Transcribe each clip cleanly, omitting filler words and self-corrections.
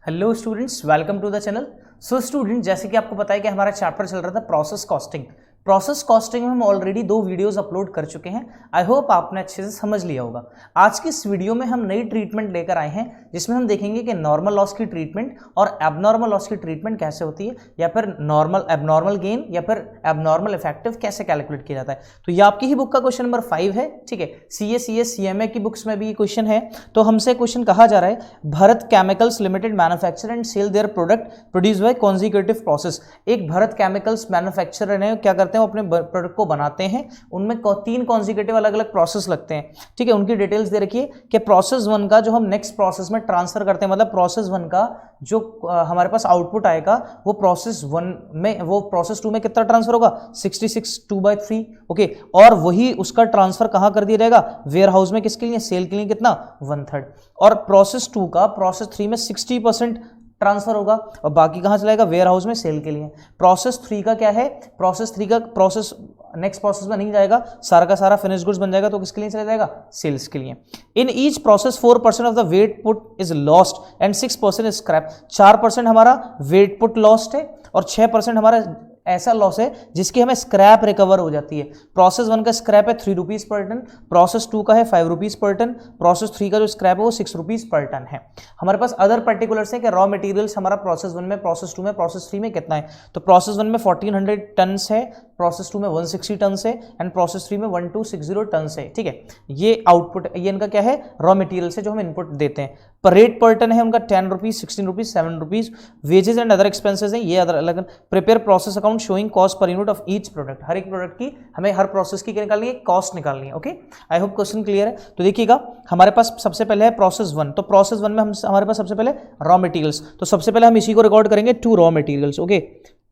Hello students, welcome to the channel. So student, जैसे कि आपको पता है कि हमारा चैप्टर चल रहा था प्रोसेस कॉस्टिंग। प्रोसेस कॉस्टिंग में हम ऑलरेडी 2 वीडियोस अपलोड कर चुके हैं। आई होप आपने अच्छे से समझ लिया होगा। आज की इस वीडियो में हम नई ट्रीटमेंट लेकर आए हैं, जिसमें हम देखेंगे कि नॉर्मल लॉस की ट्रीटमेंट और एबनॉर्मल लॉस की ट्रीटमेंट कैसे होती है, या फिर नॉर्मल एबनॉर्मल गेन या फिर एबनॉर्मल इफेक्टिव कैसे कैलकुलेट किया जाता है। तो ये आपकी ही बुक का क्वेश्चन नंबर 5 है। ठीक है, CA CMA की बुक्स में भी ये क्वेश्चन है। तो हमसे क्वेश्चन कहा जा रहा है, Bharat chemicals limited manufacture and sell their product produce by consecutive process. एक भारत केमिकल्स मैन्युफैक्चरर है, क्या करते हैं, वो अपने प्रोडक्ट को बनाते हैं, उनमें 3 कॉन्जिक्यूटिव अलग अलग प्रोसेस लगते हैं। ठीक है, उनकी डिटेल्स दे रखी है कि प्रोसेस 1 का जो हम नेक्स्ट प्रोसेस में ट्रांसफर करते हैं, मतलब प्रोसेस 1 का जो हमारे पास आउटपुट आएगा वो प्रोसेस 1 में, वो प्रोसेस 2 में कितना ट्रांसफर होगा, 66 2/3। ओके, और वही उसका ट्रांसफर कहां कर दिया जाएगा, वेयर हाउस में। किसके लिए, सेल के लिए कितना, 1/3। और प्रोसेस 2 का प्रोसेस 3 में 60% ट्रांसफर होगा और बाकी कहां चलाएगा, वेयर हाउस में, सेल के लिए। प्रोसेस 3 का क्या है, प्रोसेस 3 का प्रोसेस नेक्स्ट प्रोसेस में नहीं जाएगा, सारा का सारा फिनिश गुड्स बन जाएगा, तो किसके लिए चला जाएगा, सेल्स के लिए। In each process 4% of the weight put is lost and 6% is scrap. 4% हमारा वेट पुट लॉस्ट है और 6% हमारा ऐसा लॉस है जिसकी हमें स्क्रैप रिकवर हो जाती है। प्रोसेस 1 का स्क्रैप है 3 रुपीज पर टन, प्रोसेस 2 का है 5 रुपीज पर टन, प्रोसेस 3 का जो स्क्रैप है वो 6 रुपीज पर टन है। हमारे पास अदर पर्टिकुलर्स है कि रॉ मटेरियल्स हमारा प्रोसेस 1 में, प्रोसेस 2 में, प्रोसेस 3 में कितना है। तो प्रोसेस 1 में 1400 टन है, प्रोसेस 2 में 160 टन है एंड प्रोसेस 3 में 1260 टन है। ठीक है, ये आउटपुट, ये इनका क्या है, रॉ मटेरियल्स है जो हम इनपुट देते हैं। पर रेट पर टन है उनका 10 rupees, 16 rupees, 7 rupees. Wages and other expenses है, ये अदर अलग। Prepare process account showing cost per unit of each product. हर एक प्रोडक्ट की हमें हर प्रोसेस की क्या निकालनी है, कॉस्ट निकालनी है। Okay, I hope question clear है। तो देखिएगा, हमारे पास सबसे पहले है प्रोसेस 1। तो प्रोसेस 1 में हमारे पास सबसे पहले रॉ मटेरियल्स। तो सबसे पहले हम इसी को रिकॉर्ड करेंगे, 2 raw materials. Okay,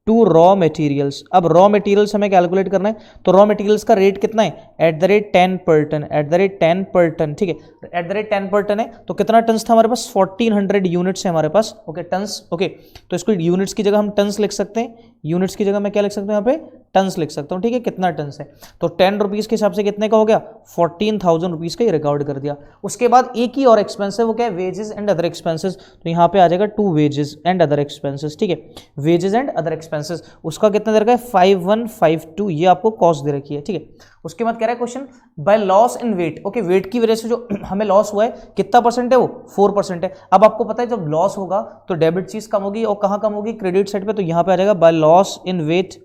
2 raw materials. अब रॉ मटेरियल्स हमें कैलकुलेट करना है, तो रॉ मटेरियल्स का रेट कितना है, @10 पर टन, @10 पर टन। ठीक है, @10 पर टन है, तो कितना टन्स था हमारे पास, 1400 यूनिट्स है हमारे पास। Okay, turns. ओके, तो इसको यूनिट्स की जगह हम टन्स लिख सकते हैं, यूनिट्स की जगह मैं क्या लिख सकता हूँ, यहाँ पे टन्स लिख सकता हूँ। ठीक है, कितना टन्स है, तो 10 रुपीज़ के हिसाब से कितने का हो गया, 14,000 रुपीज़ का ही रिकॉर्ड कर दिया। उसके बाद एक ही और एक्सपेंस है, वो क्या है, वेजेस एंड अदर एक्सपेंसेस। तो यहाँ पे आ जाएगा 2 वेजेस एंड अदर एक्सपेंसेस। ठीक है, वेजेस एंड अदर एक्सपेंसेस, उसका कितना दे रखा है, 5152, ये आपको कॉस्ट दे रखी है। ठीक है, उसके बाद कह रहा है question, by loss in weight. Okay, weight की वजह से जो हमें लॉस हुआ है, कितना परसेंट है वो, 4% है। अब आपको पता है जब लॉस होगा तो डेबिट चीज कम होगी, और कहाँ कम होगी, क्रेडिट साइड पे। तो यहाँ पे आ जाएगा by loss in weight.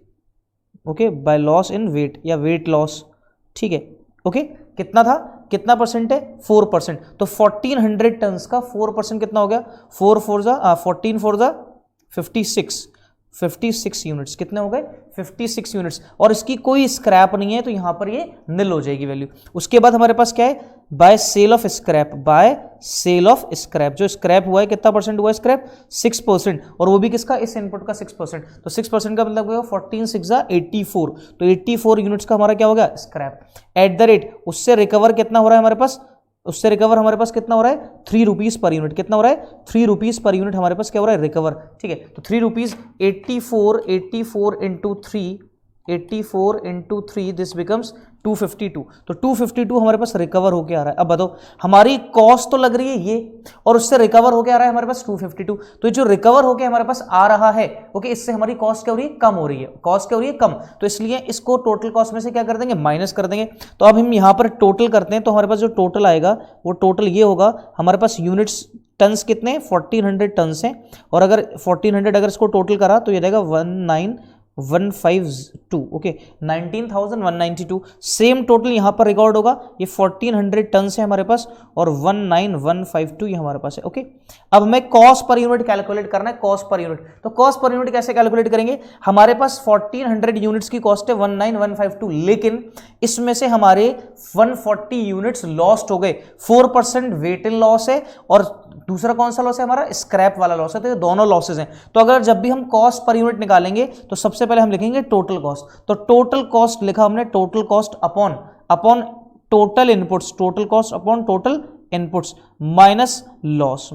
Okay, by loss in weight या वेट लॉस। ठीक है, ओके, कितना था, कितना परसेंट है, 4%। तो 1400 टन का 4% कितना हो गया, 4 4 14 4 56 यूनिट्स। कितने हो गए, 56 यूनिट्स। और इसकी कोई स्क्रैप नहीं है, तो यहां पर ये निल हो जाएगी वैल्यू। उसके बाद हमारे पास क्या है, by sale of scrap, by sale of scrap. जो स्क्रैप हुआ है, कितना परसेंट हुआ है स्क्रैप, 6%, और वो भी किसका, इस इनपुट का 6%। तो 6% का मतलब हुआ 14 6 84, तो 84 यूनिट्स का हमारा क्या हो गया, स्क्रैप। @ उससे रिकवर कितना हो रहा है हमारे पास, उससे रिकवर हमारे पास कितना हो रहा है, 3 रुपीज पर यूनिट। कितना हो रहा है, 3 रुपीज पर यूनिट हमारे पास क्या हो रहा है, रिकवर। ठीक है, तो 3 रुपीज 84 इंटू 3 दिस बिकम्स 252। तो 252 हमारे पास रिकवर होके आ रहा है। अब बताओ, हमारी कॉस्ट तो लग रही है ये, और उससे रिकवर होके आ रहा है हमारे पास 252। तो जो रिकवर होके हमारे पास आ रहा है, ओके, इससे हमारी कॉस्ट क्या हो रही है, कम हो रही है। कॉस्ट क्या हो रही है, कम। तो इसलिए इसको टोटल कॉस्ट में से क्या कर देंगे, माइनस कर देंगे। तो अब हम यहां पर टोटल करते हैं, तो हमारे पास जो टोटल आएगा वो टोटल ये होगा, हमारे पास यूनिट्स टन्स कितने हैं, 1400 टन्स हैं। और अगर 1400 अगर इसको टोटल करा तो ये जाएगा 19152। ओके, 19,192। सेम टोटल यहां पर रिकॉर्ड होगा, ये 1400 टन है हमारे पास और 19152 ये हमारे पास है। ओके, अब हमें कॉस्ट पर यूनिट कैलकुलेट करना है, कॉस्ट पर यूनिट। तो कॉस्ट पर यूनिट कैसे कैलकुलेट करेंगे, हमारे पास 1400 यूनिट्स की कॉस्ट है 19152, लेकिन इसमें से हमारे 140 यूनिट्स लॉस्ट हो गए। 4% वेट इन लॉस है और दूसरा कौन सा लॉस है हमारा, स्क्रैप वाला लॉस है। तो ये दोनों लॉसेज हैं। तो अगर जब भी हम कॉस्ट पर यूनिट निकालेंगे तो सबसे पहले हम लिखेंगे टोटल कॉस्ट। तो टोटल कॉस्ट लिखा हमने, total cost upon total inputs, total cost upon total inputs minus loss.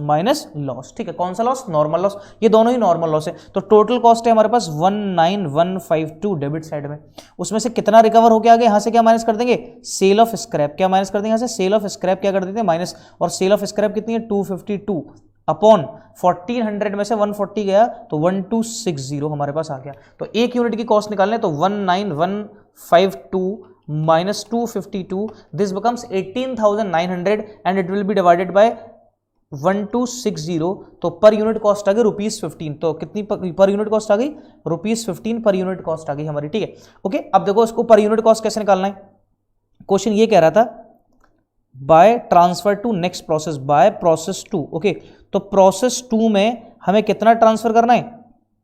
ठीक है, कौन सा लॉस, नॉर्मल लॉस। ये दोनों ही नॉर्मल लॉस है। तो टोटल कॉस्ट है हमारे पास 19152 डेबिट साइड में। उसमें से कितना रिकवर हो गया, आगे यहां से क्या माइनस कर देंगे, सेल ऑफ स्क्रैप। क्या माइनस कर देंगे यहां से, सेल ऑफ स्क्रैप क्या कर देते हैं, माइनस। और सेल ऑफ स्क्रैप कितनी है, 252। अपॉन 1400 में से 140 गया तो 1260 हमारे पास आ गया। तो एक यूनिट की कॉस्ट निकालने तो 19152 minus 252, this becomes 18,900 and it will be divided by 1260। तो पर यूनिट कॉस्ट आ गई ₹15। तो कितनी पर यूनिट कॉस्ट आ गई? ₹15 पर यूनिट कॉस्ट आ गई हमारी, ठीक है। ओके, अब देखो इसको पर यूनिट कॉस्ट कैसे निकालना है। क्वेश्चन ये कह रहा था by transfer to next process by process 2। Okay, तो प्रोसेस 2 में हमें कितना ट्रांसफर करना है?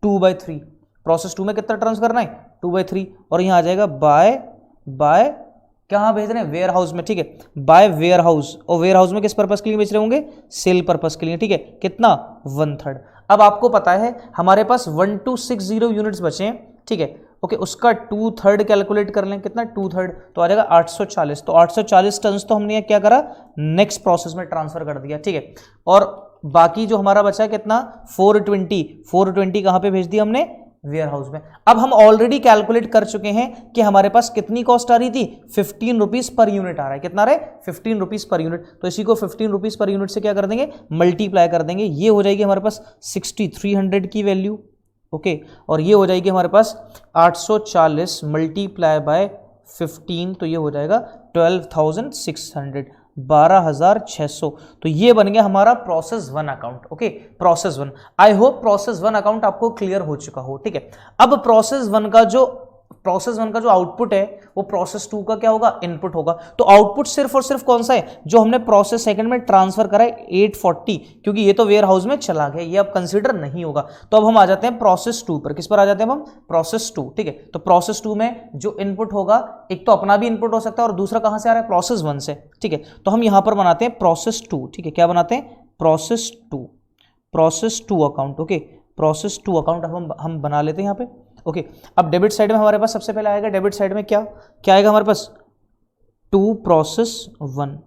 2/3। प्रोसेस 2 में कितना ट्रांसफर करना है? 2/3। और यहां आ जाएगा बाय कहां भेज रहे हैं? वेयर हाउस में, ठीक है, बाय वेयर हाउस। और वेयर हाउस में किस पर्पस के लिए बेच रहे होंगे? सेल पर्पस के लिए, ठीक है। कितना? 1/3। अब आपको पता है हमारे पास 1260 यूनिट्स बचे हैं, ठीक है। ओके, उसका 2/3 कैलकुलेट कर लें। कितना? 2/3 तो आ जाएगा 840। तो 840 टन तो हमने क्या करा? नेक्स्ट प्रोसेस में ट्रांसफर कर दिया, ठीक है। और बाकी जो हमारा बचा है कितना? 420 कहां पे भेज दिया हमने? वेयर हाउस में। अब हम ऑलरेडी कैलकुलेट कर चुके हैं कि हमारे पास कितनी कॉस्ट आ रही थी? 15 रुपीज पर यूनिट आ रहा है। कितना आ रहा है? 15 रुपीज पर यूनिट। तो इसी को 15 रुपीज पर यूनिट से क्या कर देंगे? मल्टीप्लाई कर देंगे। ये हो जाएगी हमारे पास 6300 की वैल्यू, ओके। और ये हो जाएगी हमारे पास 840 मल्टीप्लाई बाय 15, तो ये हो जाएगा 12,600, 12,600। तो ये बन गया हमारा process 1 account, okay. Process 1, I hope process 1 account आपको क्लियर हो चुका हो, ठीक है। अब प्रोसेस 1 का जो आउटपुट है वो प्रोसेस 2 का क्या होगा? इनपुट होगा। तो आउटपुट सिर्फ और सिर्फ कौन सा है? जो हमने प्रोसेस सेकंड में ट्रांसफर करा है 840, क्योंकि ये तो वेयर हाउस में चला गया, ये अब कंसीडर नहीं होगा। तो अब हम आ जाते हैं प्रोसेस 2 पर। किस पर आ जाते हैं हम? प्रोसेस 2, ठीक है। तो प्रोसेस 2 में जो इनपुट होगा, एक तो अपना भी इनपुट हो सकता है और दूसरा कहां से आ रहा है? प्रोसेस 1 से, ठीक है। तो हम यहां पर बनाते हैं प्रोसेस 2, ठीक है। क्या बनाते हैं? Process 2 account, okay. Process 2 account अब हम बना लेते हैं यहां पे, ओके। अब डेबिट साइड में हमारे पास सबसे पहले आएगा, डेबिट साइड में क्या आएगा हमारे पास? 2 प्रोसेस 1,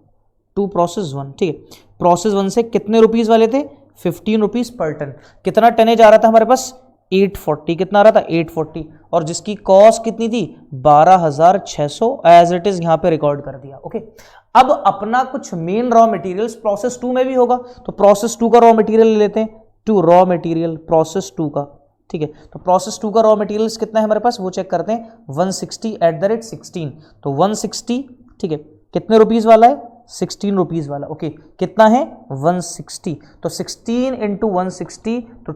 ठीक है। प्रोसेस 1 से कितने रुपीस वाले थे? 15 रुपीस पर टन। कितना टनेज आ रहा था हमारे पास? 840। कितना आ रहा था? 840। और जिसकी कॉस्ट कितनी थी? 12,600 एज इट इज यहां पे रिकॉर्ड कर दिया, ओके। अब अपना कुछ मेन रॉ मटेरियल्स प्रोसेस 2 में भी होगा, तो प्रोसेस 2 का रॉ मटेरियल ले लेते हैं। टू रॉ मटेरियल प्रोसेस 2 का, ठीक है। तो प्रोसेस 2 का रॉ मटेरियल्स कितना है हमारे पास? वो चेक करते हैं। 160/16, तो 160, ठीक है। कितने रुपीस वाला है? 16 रुपीस वाला, ओके। कितना है? 160। तो 16 इंटू 160 तो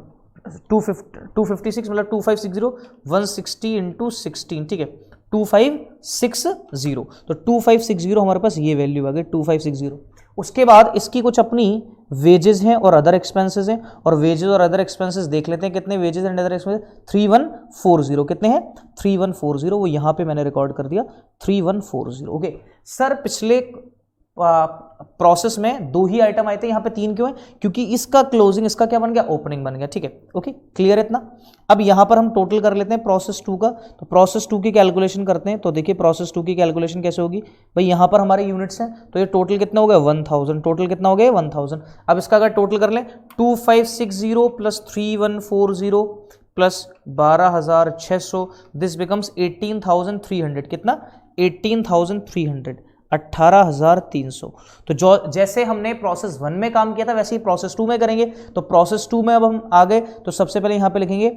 256, मतलब 2560। 160 इंटू 16, ठीक है, 2560। तो 2560 हमारे पास ये वैल्यू आ गई, 2560। उसके बाद इसकी कुछ अपनी वेजेस हैं और अदर एक्सपेंसेस हैं, और वेजेस और अदर एक्सपेंसेस देख लेते हैं। कितने वेजेस एंड अदर एक्सपेंसेस? 3140। कितने हैं? 3140। वो यहां पे मैंने रिकॉर्ड कर दिया, 3140, ओके। सर पिछले प्रोसेस में 2 ही आइटम आए थे, यहाँ पे 3 क्यों है? क्योंकि इसका क्लोजिंग, इसका क्या बन गया? ओपनिंग बन गया, ठीक है, ओके। क्लियर है इतना? अब यहाँ पर हम टोटल कर लेते हैं प्रोसेस 2 का। तो प्रोसेस 2 की कैलकुलेशन करते हैं। तो देखिए प्रोसेस 2 की कैलकुलेशन कैसे होगी भाई? यहाँ पर हमारे यूनिट्स हैं, तो ये टोटल कितना हो गया? 1000। टोटल कितना हो गया? 1000। अब इसका अगर टोटल कर लें, 2560 प्लस 3140 प्लस 12,600, दिस बिकम्स 18,300। कितना? 18,300, 18,300। तो जो जैसे हमने प्रोसेस 1 में काम किया था वैसे ही प्रोसेस 2 में करेंगे। तो प्रोसेस 2 में अब हम आ गए, तो सबसे पहले यहां पे लिखेंगे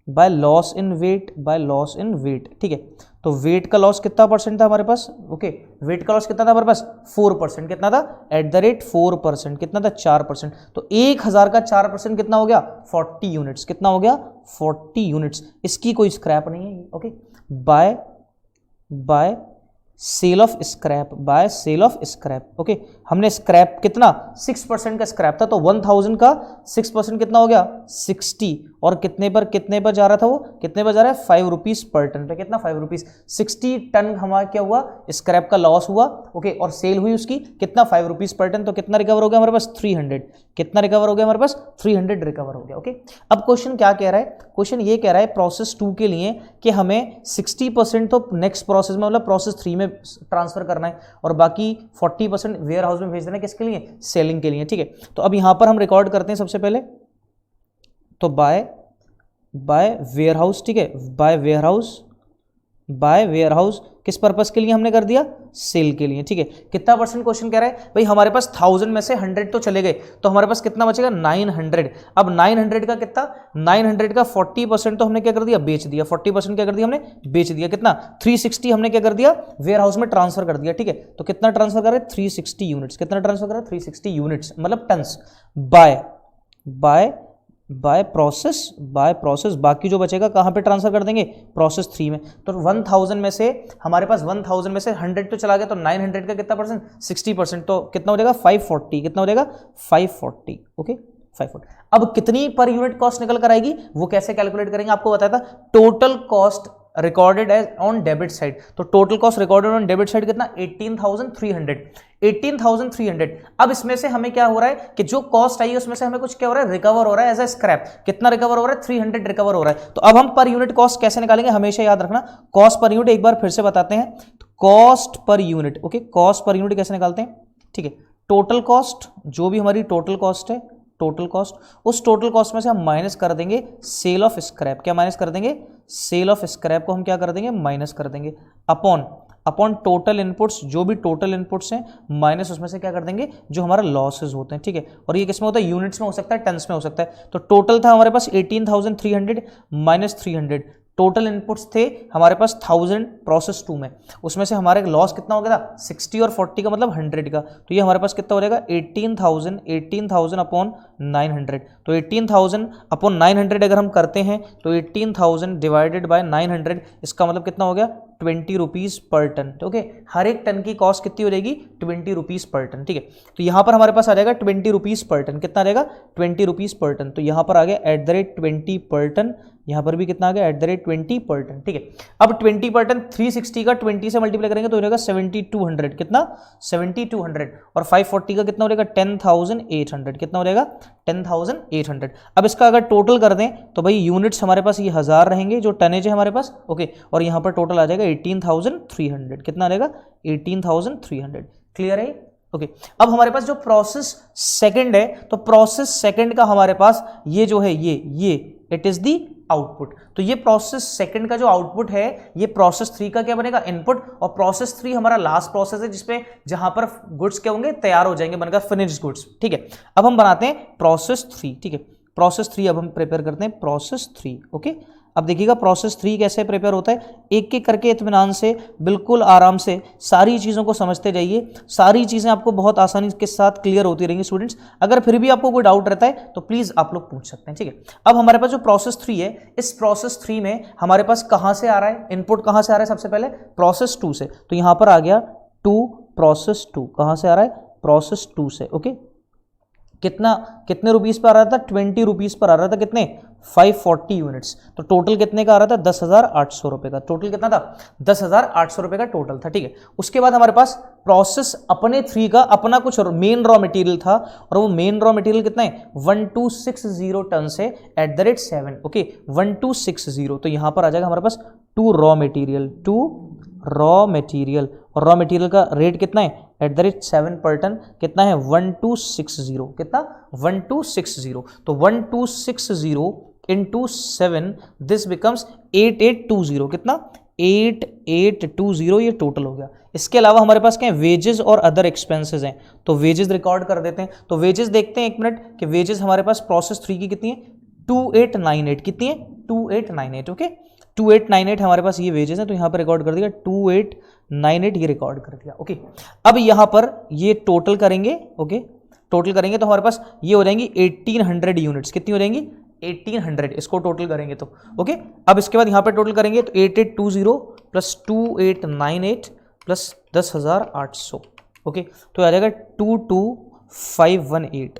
बाय लॉस इन वेट, ठीक है। तो वेट का लॉस कितना परसेंट था हमारे पास? ओके, वेट का लॉस कितना था हमारे पास? 4%। कितना था? @4%। कितना था? 4%। तो 1000 का 4% कितना हो गया? 40 यूनिट्स। कितना हो गया? 40 यूनिट्स। इसकी कोई स्क्रैप नहीं है, okay. By sale of scrap, okay. हमने स्क्रैप कितना? 6% का स्क्रैप था, तो 1000 का 6% कितना हो गया? 60। और कितने पर जा रहा था वो? कितने पर जा रहा है? 5 रुपीज पर टन पे। कितना? 5 रुपीज। 60 टन हमारा क्या हुआ? स्क्रैप का लॉस हुआ, ओके। और सेल हुई उसकी कितना? 5 रुपीज पर टन। तो कितना रिकवर हो गया हमारे पास? 300। कितना रिकवर हो गया हमारे पास? 300 रिकवर हो गया, ओके। अब क्वेश्चन क्या कह रहा है? क्वेश्चन ये कह रहा है प्रोसेस 2 के लिए कि हमें 60% तो नेक्स्ट प्रोसेस में, मतलब प्रोसेस 3 में ट्रांसफर करना है, और बाकी 40% वेयर हाउस में भेज देना है। किसके लिए? सेलिंग के लिए, ठीक है। तो अब यहां पर हम रिकॉर्ड करते हैं सबसे पहले, तो बाय वेयर हाउस, ठीक है। By warehouse by warehouse, किस पर्पस के लिए हमने कर दिया, सेल के लिए, ठीक है। कितना परसेंट क्वेश्चन कह रहा है भाई, हमारे पास 1000 में से 100 तो चले गए, तो हमारे पास कितना बचेगा 900। अब 900 का कितना, 900 का 40% तो हमने क्या कर दिया, बेच दिया, 40% क्या कर दिया हमने, बेच दिया। कितना 360 हमने क्या कर दिया, वेयर हाउस में ट्रांसफर कर दिया, ठीक है। तो कितना ट्रांसफर कर रहे हैं, 360 यूनिट्स, कितना ट्रांसफर कर रहे हैं, 360 यूनिट्स मतलब टन्स। बाय प्रोसेस बाकी जो बचेगा कहाँ पे ट्रांसफर कर देंगे, प्रोसेस 3 में। तो 1000 में से हमारे पास 1000 में से 100 तो चला गया, तो 900 का कितना परसेंट, 60%, तो कितना हो जाएगा 540, कितना हो जाएगा 540, ओके 540। अब कितनी पर यूनिट कॉस्ट निकल कर आएगी, वो कैसे कैलकुलेट करेंगे, आपको बताया था total cost recorded as on debit side. तो total cost recorded on debit side कितना, 18,300। अब इसमें से हमें क्या हो रहा है कि जो कॉस्ट आई है उसमें से हमें कुछ क्या हो रहा है, रिकवर हो रहा है एज ए स्क्रैप। कितना रिकवर हो रहा है, 300 रिकवर हो रहा है। तो अब हम पर यूनिट कॉस्ट कैसे निकालेंगे, हमेशा याद रखना, कॉस्ट पर यूनिट एक बार फिर से बताते हैं, cost per unit, okay, cost per unit कैसे निकालते हैं, ठीक है। टोटल कॉस्ट, जो भी हमारी टोटल कॉस्ट है, टोटल कॉस्ट, उस टोटल कॉस्ट में से हम माइनस कर देंगे सेल ऑफ स्क्रैप। क्या माइनस कर देंगे, सेल ऑफ स्क्रैप को हम क्या कर देंगे, माइनस कर देंगे अपॉन टोटल इनपुट्स, जो भी टोटल इनपुट्स हैं माइनस उसमें से क्या कर देंगे जो हमारा लॉसेज होते हैं, ठीक है। और ये किस में होता है, यूनिट्स में हो सकता है, टन्स में हो सकता है। तो टोटल था हमारे पास 18,300 माइनस 300, टोटल इनपुट्स थे हमारे पास 1000 प्रोसेस 2 में, उसमें से हमारे लॉस कितना हो गया था, 60 और 40 का मतलब 100 का। तो ये हमारे पास कितना हो जाएगा, 18,000 अपॉन 900। तो 18,000 अपॉन 900 अगर हम करते हैं तो 18,000 डिवाइडेड बाय 900, इसका मतलब कितना हो गया 20 रुपीज़ पर टन, ओके। हर एक टन की कॉस्ट कितनी हो जाएगी, 20 रुपीज़ पर टन, ठीक है। तो यहाँ पर हमारे पास आ जाएगा 20 रुपीज़ पर टन, कितना आ जाएगा 20 रुपीज़ पर टन। तो यहाँ पर आ गया @20 पर टन, यहाँ पर भी कितना आ गया @20 पर टन, ठीक है। अब 20 पर टन 360 का 20 से मल्टीप्लाई करेंगे तो हो जाएगा 7200, कितना 7200, और 540 का कितना हो जाएगा 10,800, कितना हो जाएगा 10,800। अब इसका अगर टोटल कर दें तो भाई यूनिट्स हमारे पास ये 1000 रहेंगे, जो टनेज है हमारे पास, ओके, और यहाँ पर टोटल आ जाएगा 18,300, कितना आ जाएगा 18,300, क्लियर है, ओके। अब हमारे पास जो प्रोसेस सेकंड है, तो प्रोसेस सेकंड का हमारे पास ये जो है ये इट इज दी आउटपुट। तो ये प्रोसेस सेकंड का जो आउटपुट है, ये प्रोसेस 3 का क्या बनेगा, इनपुट, और प्रोसेस 3 हमारा लास्ट प्रोसेस है जिसपे जहां पर गुड्स क्या होंगे, तैयार हो जाएंगे, बनकर फिनिश्ड गुड्स, ठीक है। अब हम बनाते हैं प्रोसेस 3, ठीक है। प्रोसेस 3 अब हम प्रिपेयर करते हैं, प्रोसेस 3, ओके। अब देखिएगा प्रोसेस 3 कैसे प्रिपेयर होता है, एक एक करके इत्मीनान से, बिल्कुल आराम से सारी चीज़ों को समझते जाइए, सारी चीज़ें आपको बहुत आसानी के साथ क्लियर होती रहेंगी स्टूडेंट्स। अगर फिर भी आपको कोई डाउट रहता है तो प्लीज़ आप लोग पूछ सकते हैं, ठीक है। अब हमारे पास जो प्रोसेस 3 है, इस प्रोसेस 3 में हमारे पास कहाँ से आ रहा है, इनपुट कहाँ से आ रहा है, सबसे पहले प्रोसेस 2 से। तो यहाँ पर आ गया 2 प्रोसेस 2, कहाँ से आ रहा है, प्रोसेस 2 से, ओके। कितने रुपीस पर आ रहा था, 20 रुपीस पर आ रहा था, कितने 540 यूनिट्स। तो टोटल कितने का आ रहा था, 10,800 रुपए का, टोटल कितना था 10,800 रुपए का टोटल था, ठीक है। उसके बाद हमारे पास प्रोसेस अपने 3 का अपना कुछ मेन रॉ मटेरियल था, और वो मेन रॉ मटेरियल कितना है 1260 टन से @7, ओके 1260। तो यहां पर आ जाएगा हमारे पास 2 रॉ मटेरियल, और रॉ मटेरियल का रेट कितना है @7 पर टन, कितना है 1260, कितना 1260। तो 1260 इंटू 7, दिस बिकम्स 8820, कितना 8820, ये टोटल हो गया। इसके अलावा हमारे पास क्या है, वेजेस और अदर एक्सपेंसेस हैं, तो वेजेस रिकॉर्ड कर देते हैं। तो वेजेस देखते हैं, एक मिनट, कि वेजेस हमारे पास प्रोसेस 3 की कितनी है, 2898, कितनी है 2898, ओके 2898 हमारे पास ये वेजेस हैं, तो यहाँ पर रिकॉर्ड कर दिया 2898, ये रिकॉर्ड कर दिया, ओके। अब यहाँ पर ये टोटल करेंगे, ओके, टोटल करेंगे तो हमारे पास ये हो जाएंगी 1800 यूनिट्स, कितनी हो जाएंगी 1800, इसको टोटल करेंगे तो, ओके। अब इसके बाद यहाँ पर टोटल करेंगे तो 8820 प्लस 2898 प्लस 10,800, ओके, तो आ जाएगा 22,518,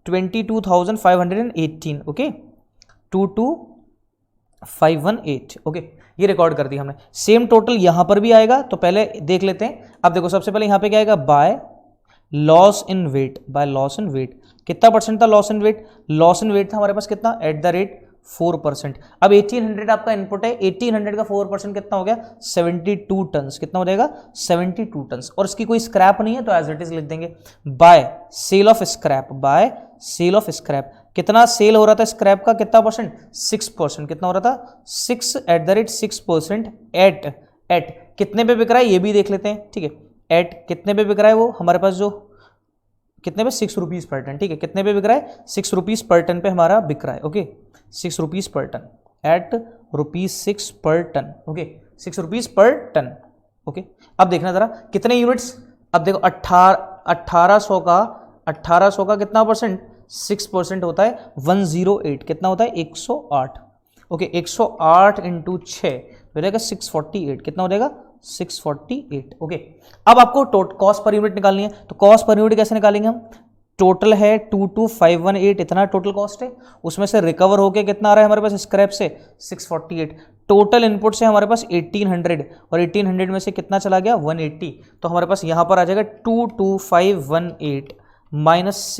22,518, ओके 22,518, ओके, ये रिकॉर्ड कर दिया हमने। सेम टोटल यहां पर भी आएगा, तो पहले देख लेते हैं। अब देखो सबसे पहले यहां पे क्या आएगा, by loss in weight, by loss in weight, कितना परसेंट था loss in weight, loss in weight था हमारे पास कितना @4%। अब 1800 आपका इनपुट है, 1800 का 4% कितना हो गया 72 टन्स, कितना हो जाएगा 72 टन्स, और इसकी कोई स्क्रैप नहीं है तो एज इट इज लिख देंगे। By sale of scrap, by sale of scrap कितना सेल हो रहा था स्क्रैप का, कितना परसेंट, 6%। कितना हो रहा था, 6% एट कितने पे बिक रहा है ये भी देख लेते हैं, ठीक है। एट कितने पे बिक रहा है वो हमारे पास, जो कितने पे, 6 रुपीज पर टन, ठीक है। कितने पे बिक रहा है, 6 रुपीज पर टन पे हमारा बिक रहा है, okay. 6 rupees per ton, at ₹6 per ton, okay. 6 rupees per ton, okay. अब देखना जरा कितने यूनिट्स, अब देखो 1800 का कितना परसेंट, 6% होता है 108, कितना होता है 108, ओके। 108 इंटू 6 हो जाएगा 648, कितना हो जाएगा 648, ओके। अब आपको कॉस्ट पर यूनिट निकालनी है, तो कॉस्ट पर यूनिट कैसे निकालेंगे हम, टोटल है 22518, इतना टोटल कॉस्ट है, उसमें से रिकवर होके कितना आ रहा है हमारे पास स्क्रैप से 648, टोटल इनपुट से हमारे पास 1800 और 1800 में से कितना चला गया 180, तो हमारे पास यहां पर आ जाएगा 22518 माइनस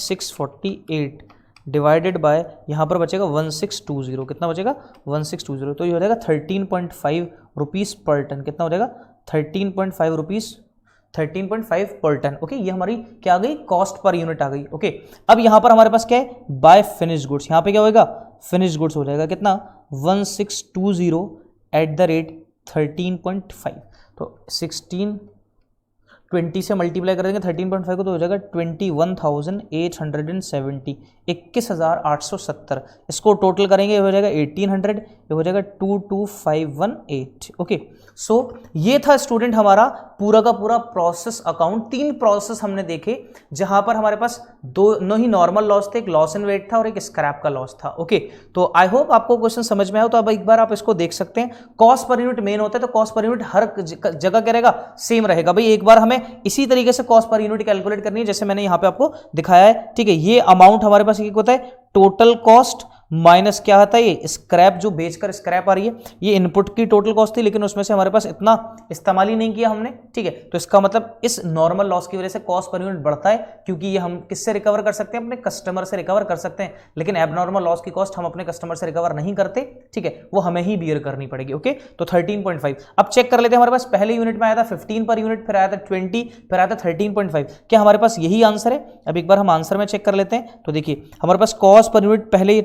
648 डिवाइडेड बाय यहाँ पर बचेगा 1620, कितना बचेगा 1620, तो ये हो जाएगा 13.5 रुपीज़ पर टन, कितना हो जाएगा 13.5 रुपीज़ 13.5 पर टन, ओके। ये हमारी क्या आ गई, कॉस्ट पर यूनिट आ गई, ओके। अब यहाँ पर हमारे पास क्या है, बाय फिनिश गुड्स, यहाँ पे क्या होगा, फिनिश गुड्स हो जाएगा कितना 1620 एट द रेट 13.5, तो 20 से मल्टीप्लाई कर देंगे 13.5 को, तो हो जाएगा 21,870, 21,870। इसको टोटल करेंगे हो जाएगा 1800, ये हो जाएगा 22,518, ओके। सो ये था स्टूडेंट हमारा पूरा का पूरा प्रोसेस अकाउंट। 3 प्रोसेस हमने देखे जहां पर हमारे पास दोनों ही नॉर्मल लॉस थे, एक लॉस इन वेट था और एक स्क्रैप का लॉस था, ओके। तो आई होप आपको क्वेश्चन समझ में आया, तो अब एक बार आप इसको देख सकते हैं। कॉस्ट पर यूनिट मेन होता है, तो कॉस्ट पर यूनिट हर जगह क्या रहेगा, सेम रहेगा भाई। एक बार हमें इसी तरीके से कॉस्ट पर यूनिट कैलकुलेट करनी है जैसे मैंने यहां पे आपको दिखाया है, ठीक है। ये अमाउंट हमारे पास एक होता है टोटल कॉस्ट माइनस क्या आता है, ये स्क्रैप जो बेचकर स्क्रैप आ रही है, ये इनपुट की टोटल कॉस्ट थी, लेकिन उसमें से हमारे पास इतना इस्तेमाल ही नहीं किया हमने, ठीक है। तो इसका मतलब इस नॉर्मल लॉस की वजह से कॉस्ट पर यूनिट बढ़ता है, क्योंकि ये हम किससे रिकवर कर सकते हैं, अपने कस्टमर से रिकवर कर सकते हैं, लेकिन एबनॉर्मल लॉस की कॉस्ट हम अपने कस्टमर से रिकवर नहीं करते, ठीक है, वो हमें ही बियर करनी पड़ेगी, ओके। तो 13.5 अब चेक कर लेते हैं, हमारे पास पहले यूनिट में आया था 15 पर यूनिट, फिर आया था 20, फिर आया था 13.5। क्या हमारे पास यही आंसर है? अब एक बार हम आंसर में चेक कर लेते हैं, तो देखिए हमारे पास कॉस्ट पर यूनिट पहले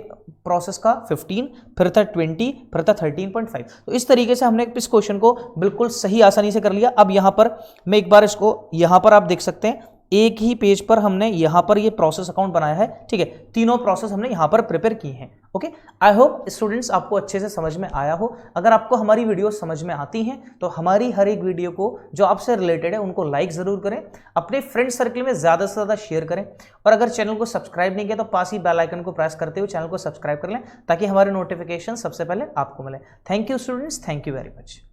प्रोसेस का 15, फिर था 20, फिर था 13.5। तो इस तरीके से हमने इस क्वेश्चन को बिल्कुल सही आसानी से कर लिया। अब यहां पर मैं एक बार इसको, यहां पर आप देख सकते हैं एक ही पेज पर हमने यहां पर ये प्रोसेस अकाउंट बनाया है, ठीक है। तीनों प्रोसेस हमने यहां पर प्रिपेयर किए हैं, ओके। आई होप स्टूडेंट्स आपको अच्छे से समझ में आया हो। अगर आपको हमारी वीडियो समझ में आती हैं तो हमारी हर एक वीडियो को जो आपसे रिलेटेड है उनको लाइक जरूर करें, अपने फ्रेंड सर्कल में ज्यादा से ज्यादा शेयर करें, और अगर चैनल को सब्सक्राइब नहीं किया तो पास ही बेल आइकन को प्रेस करते हुए चैनल को सब्सक्राइब कर लें, ताकि हमारे नोटिफिकेशन सबसे पहले आपको मिले। Thank you students, thank you very much.